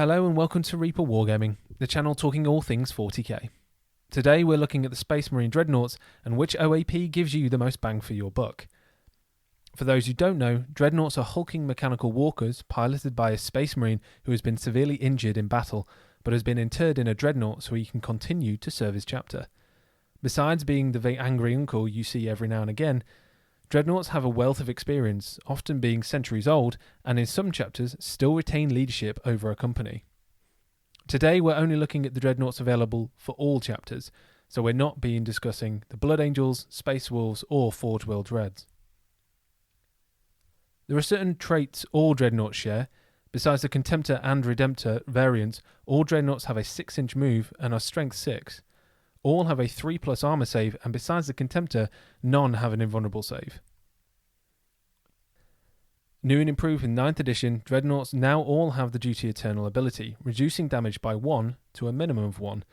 Hello and welcome to Reaper Wargaming, the channel talking all things 40k. Today we're looking at the Space Marine Dreadnoughts and which OAP gives you the most bang for your buck. For those who don't know, Dreadnoughts are hulking mechanical walkers piloted by a Space Marine who has been severely injured in battle, but has been interred in a Dreadnought so he can continue to serve his chapter. Besides being the angry uncle you see every now and again, Dreadnoughts have a wealth of experience, often being centuries old, and in some chapters still retain leadership over a company. Today we're only looking at the Dreadnoughts available for all chapters, so we're not discussing the Blood Angels, Space Wolves, or Forge World Dreads. There are certain traits all Dreadnoughts share. Besides the Contemptor and Redemptor variants, all Dreadnoughts have a 6-inch move and are strength 6. All have a 3+ armor save, and besides the Contemptor, none have an invulnerable save. New and improved in 9th edition, Dreadnoughts now all have the Duty Eternal ability, reducing damage by 1 to a minimum of 1.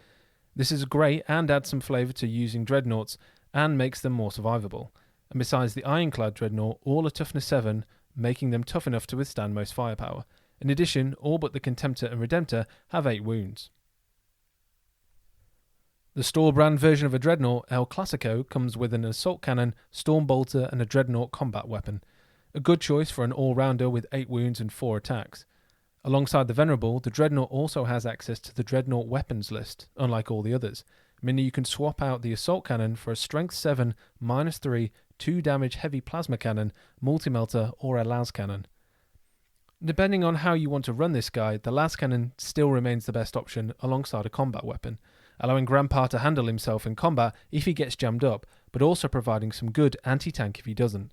This is great and adds some flavour to using Dreadnoughts and makes them more survivable. And besides the Ironclad Dreadnought, all are toughness 7, making them tough enough to withstand most firepower. In addition, all but the Contemptor and Redemptor have 8 wounds. The store brand version of a Dreadnought, El Clasico, comes with an assault cannon, storm bolter and a Dreadnought combat weapon. A good choice for an all-rounder with 8 wounds and 4 attacks. Alongside the Venerable, the Dreadnought also has access to the Dreadnought weapons list, unlike all the others, meaning you can swap out the assault cannon for a strength 7, -3, 2 damage heavy plasma cannon, multi-melter or a las cannon. Depending on how you want to run this guy, the las cannon still remains the best option alongside a combat weapon, allowing Grandpa to handle himself in combat if he gets jammed up, but also providing some good anti-tank if he doesn't.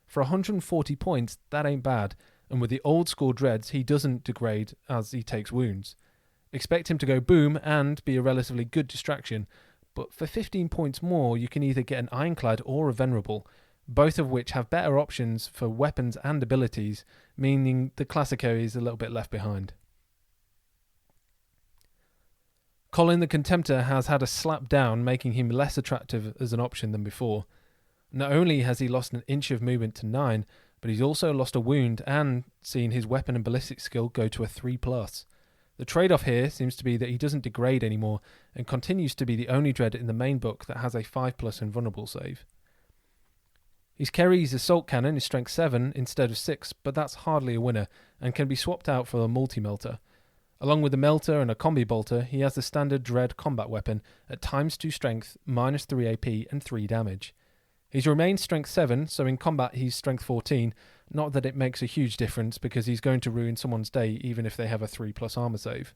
For 140 points, that ain't bad, and with the old school dreads he doesn't degrade as he takes wounds. Expect him to go boom and be a relatively good distraction, but for 15 points more you can either get an Ironclad or a Venerable, both of which have better options for weapons and abilities, meaning the Classico is a little bit left behind. Colin the Contemptor has had a slap down, making him less attractive as an option than before. Not only has he lost an inch of movement to 9, but he's also lost a wound and seen his weapon and ballistic skill go to a 3+. The trade-off here seems to be that he doesn't degrade anymore and continues to be the only dread in the main book that has a 5+ invulnerable save. His Kerry's assault cannon is strength 7 instead of 6, but that's hardly a winner and can be swapped out for a multi-melter. Along with a melter and a combi bolter, he has the standard dread combat weapon at ×2 strength, -3 AP and 3 damage. He's remained strength 7, so in combat he's strength 14, not that it makes a huge difference because he's going to ruin someone's day even if they have a 3+ armor save.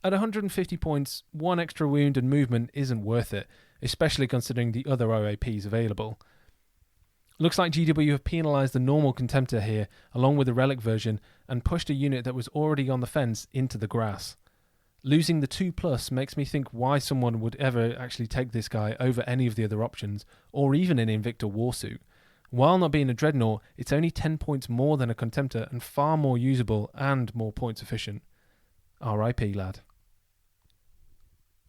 At 150 points, 1 extra wound and movement isn't worth it, especially considering the other OAPs available. Looks like GW have penalised the normal Contemptor here, along with the Relic version, and pushed a unit that was already on the fence into the grass. Losing the 2+ makes me think why someone would ever actually take this guy over any of the other options, or even an Invictor Warsuit. While not being a Dreadnought, it's only 10 points more than a Contemptor and far more usable and more points efficient. RIP lad.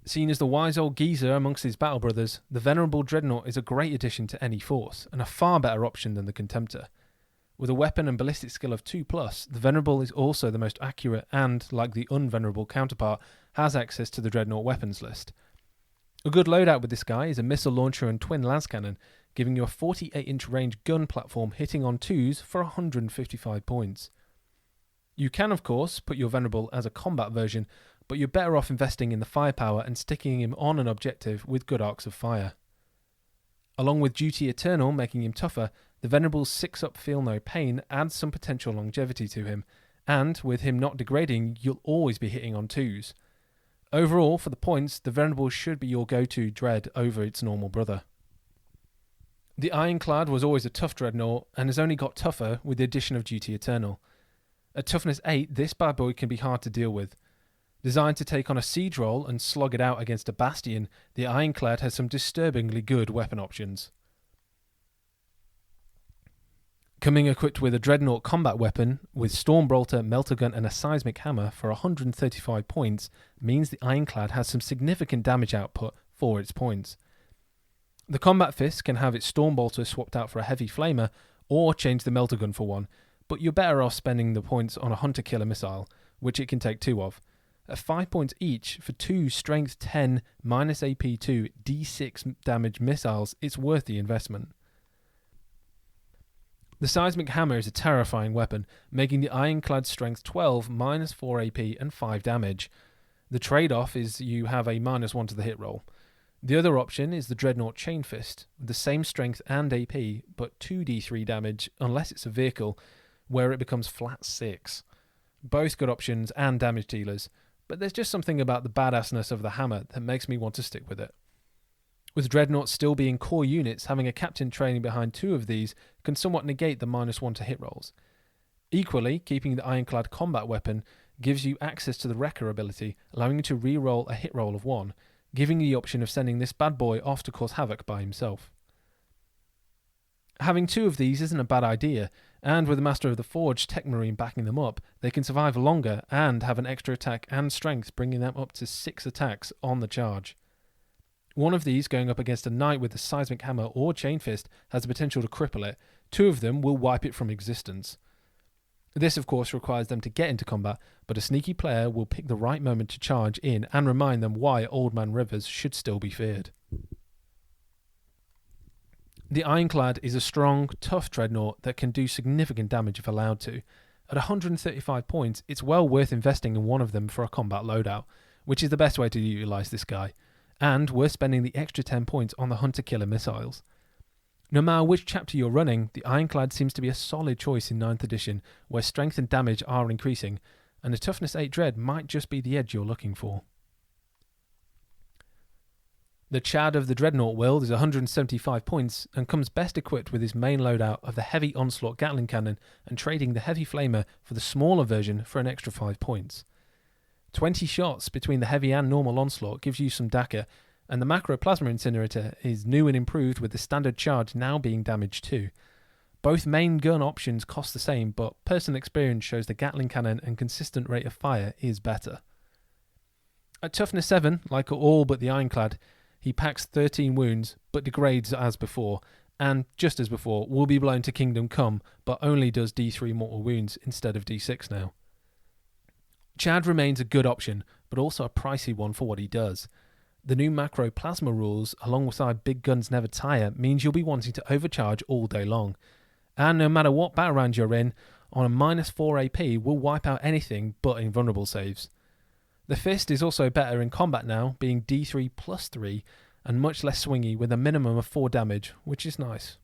Seen as the wise old geezer amongst his battle brothers, the Venerable Dreadnought is a great addition to any force, and a far better option than the Contemptor. With a weapon and ballistic skill of 2+, the Venerable is also the most accurate and, like the unvenerable counterpart, has access to the Dreadnought weapons list. A good loadout with this guy is a missile launcher and twin las cannon, giving you a 48-inch range gun platform hitting on 2s for 155 points. You can, of course, put your Venerable as a combat version, but you're better off investing in the firepower and sticking him on an objective with good arcs of fire. Along with Duty Eternal making him tougher, the Venerable's 6-up Feel No Pain adds some potential longevity to him, and with him not degrading, you'll always be hitting on 2s. Overall, for the points, the Venerable should be your go-to dread over its normal brother. The Ironclad was always a tough Dreadnought, and has only got tougher with the addition of Duty Eternal. At toughness 8, this bad boy can be hard to deal with. Designed to take on a siege roll and slog it out against a bastion, the Ironclad has some disturbingly good weapon options. Coming equipped with a Dreadnought combat weapon, with Storm Bolter, Melter Gun and a Seismic Hammer for 135 points, means the Ironclad has some significant damage output for its points. The Combat Fist can have its Storm Bolter swapped out for a Heavy Flamer, or change the Melter Gun for one, but you're better off spending the points on a Hunter Killer Missile, which it can take 2 of. At 5 points each for 2 strength 10 minus AP 2 D6 damage missiles, it's worth the investment. The seismic hammer is a terrifying weapon, making the ironclad strength 12 minus 4 AP and 5 damage. The trade-off is you have a minus 1 to the hit roll. The other option is the Dreadnought Chain Fist, with the same strength and AP, but 2d3 damage unless it's a vehicle, where it becomes flat 6. Both good options and damage dealers, but there's just something about the badassness of the hammer that makes me want to stick with it. With Dreadnoughts still being core units, having a captain training behind 2 of these can somewhat negate the minus 1 to hit rolls. Equally, keeping the ironclad combat weapon gives you access to the Wrecker ability, allowing you to re-roll a hit roll of 1, giving you the option of sending this bad boy off to cause havoc by himself. Having 2 of these isn't a bad idea, and with the Master of the Forge Tech Marine backing them up, they can survive longer and have an extra attack and strength, bringing them up to 6 attacks on the charge. One of these going up against a knight with the seismic hammer or chain fist has the potential to cripple it. 2 of them will wipe it from existence. This of course requires them to get into combat, but a sneaky player will pick the right moment to charge in and remind them why Old Man Rivers should still be feared. The Ironclad is a strong, tough dreadnought that can do significant damage if allowed to. At 135 points, it's well worth investing in one of them for a combat loadout, which is the best way to utilise this guy, and worth spending the extra 10 points on the Hunter-Killer missiles. No matter which chapter you're running, the Ironclad seems to be a solid choice in 9th edition, where strength and damage are increasing, and a toughness 8 dread might just be the edge you're looking for. The Chad of the Dreadnought world is 175 points and comes best equipped with his main loadout of the Heavy Onslaught Gatling Cannon and trading the Heavy Flamer for the smaller version for an extra 5 points. 20 shots between the Heavy and normal Onslaught gives you some DACA, and the Macro Plasma Incinerator is new and improved with the standard charge now being damaged too. Both main gun options cost the same, but personal experience shows the Gatling Cannon and consistent rate of fire is better. At toughness 7, like all but the Ironclad, he packs 13 wounds, but degrades as before, and, just as before, will be blown to Kingdom Come, but only does D3 mortal wounds instead of D6 now. Chad remains a good option, but also a pricey one for what he does. The new macro plasma rules, alongside Big Guns Never Tire, means you'll be wanting to overcharge all day long. And no matter what battle round you're in, on a minus 4 AP will wipe out anything but invulnerable saves. The Fist is also better in combat now, being D3 plus 3, and much less swingy with a minimum of 4 damage, which is nice.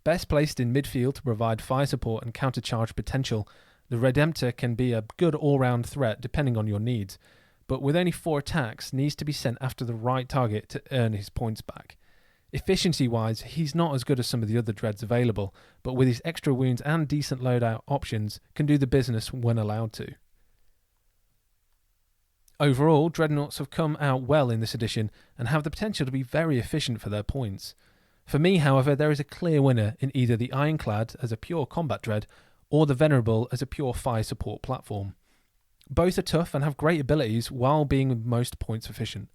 Best placed in midfield to provide fire support and counter-charge potential, the Redemptor can be a good all-round threat depending on your needs, but with only 4 attacks, needs to be sent after the right target to earn his points back. Efficiency-wise, he's not as good as some of the other dreads available, but with his extra wounds and decent loadout options, can do the business when allowed to. Overall, Dreadnoughts have come out well in this edition and have the potential to be very efficient for their points. For me, however, there is a clear winner in either the Ironclad as a pure combat dread or the Venerable as a pure fire support platform. Both are tough and have great abilities while being most points efficient.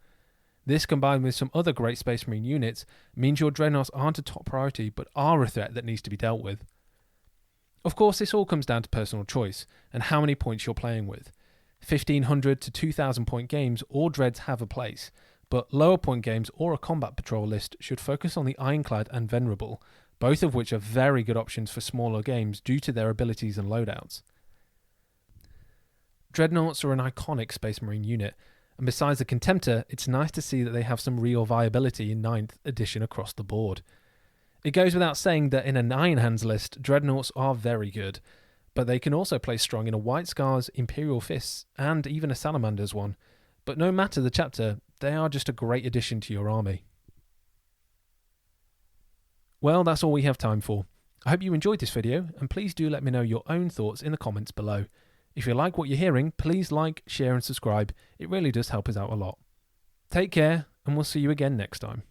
This, combined with some other great Space Marine units, means your Dreadnoughts aren't a top priority but are a threat that needs to be dealt with. Of course, this all comes down to personal choice and how many points you're playing with. 1500 to 2000 point games or dreads have a place, but lower point games or a combat patrol list should focus on the Ironclad and Venerable, both of which are very good options for smaller games due to their abilities and loadouts. Dreadnoughts are an iconic Space Marine unit, and besides the Contemptor, it's nice to see that they have some real viability in 9th edition across the board. It goes without saying that in an Iron Hands list, Dreadnoughts are very good, but they can also play strong in a White Scars, Imperial Fists, and even a Salamander's one. But no matter the chapter, they are just a great addition to your army. Well, that's all we have time for. I hope you enjoyed this video, and please do let me know your own thoughts in the comments below. If you like what you're hearing, please like, share and subscribe. It really does help us out a lot. Take care, and we'll see you again next time.